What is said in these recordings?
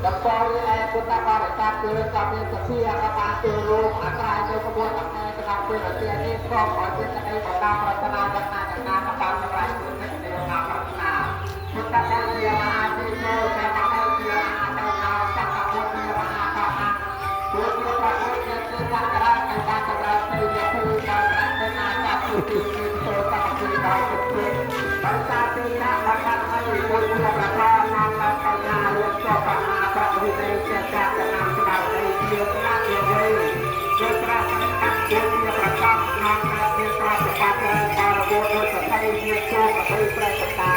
តំបន់ឯពុទ្ធបរិស័ទគឺក៏មានសភាក៏បានចូលរួមអក្រាយនៅក្បួនដំណើរក្នុងពេលរាត្រីនេះក៏ឲ្យមានសេចក្តីបណ្ដាប្រាថ្នាដល់ណាដល់ណាក៏បានសម្រេចជាសេចក្តីបណ្ដាប្រាថ្នាពុទ្ធបរិស័ទជាមហាទីនៅតែបានជាមហាទៅដល់សក្តិជាមហាបរិស័ទព្រោះជាប្រពុតជាសក្ការៈតែបានសម្រេចទៅជាគឺដល់ប្រាថ្នាចាប់ពីទីចូលសក្តិដល់ទៅដោយសារទីណាបានបានឲ្យពុទ្ធបរិស័ទនាំតាមបញ្ញារួមចប់បញ្ញាប្រវិន័យជាកាកណាំស្ដៅនៃជាណាជាវ័យជាប្រាសកាត់ជាប្រកបក្នុងការជាប្រតិបត្តិការរបស់ដោយសតិជាចូលអភិប្រតិតា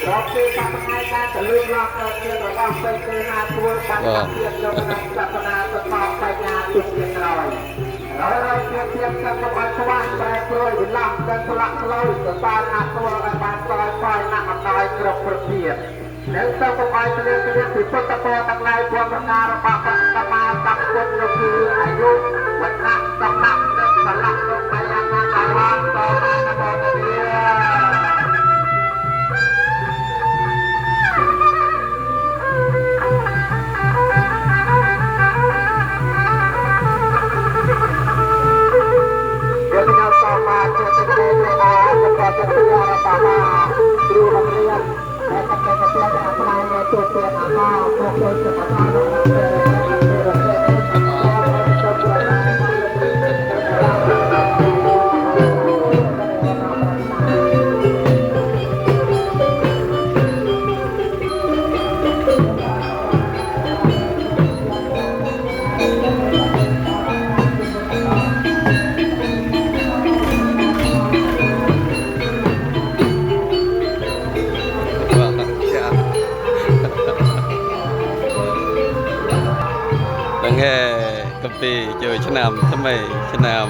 រកពីកម្មថ្ងៃការទៅលើកឡើងទៅជារបស់ផ្សេងៗណាធ្វើបានជាលោកក្នុងចតនាទៅតាមបញ្ញាទុកជាក្រោយហើយជាជាកម្មរបស់ស្វាប្រែប្រួលវិលំទាំងផ្លាក់ផ្លូវទៅតាមអាទល់ឲ្យបានស្គាល់ស្គាល់ណាស់អំណាចគ្រប់ប្រភេទនិងទៅកុំឲ្យទៅពីពុទ្ធពរទាំងឡាយព្រមប្រការរបស់បតមាតពុទ្ធនោះគឺអាយុវណ្ណៈសំណាក់និងបលៈលោកបញ្ញាណាតរតតនមោទនីมาเจตเจตอาจะก็จะตัวเราตามาดูนักเรียนแต่ก็จะเจตอาการในตัวเปลี่ยนอาการพวกเราจะมาทำកាពីជួយឆ្នាំថ្មីឆ្នាំ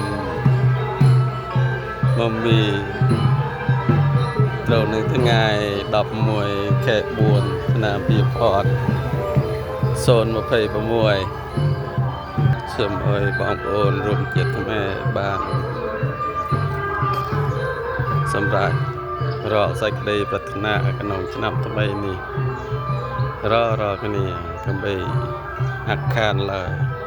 មកមីត្រូវនៅថ្ងៃ11ខែ4ឆ្នាំ2026សូមអើយបងប្អូនរួមជាតិខ្មែរបានសម្រាប់រកសេចក្តីប្រាថ្នាក្នុងឆ្នាំថ្មីនេះរកគ្នាកុំបីអាក់ខានឡើយ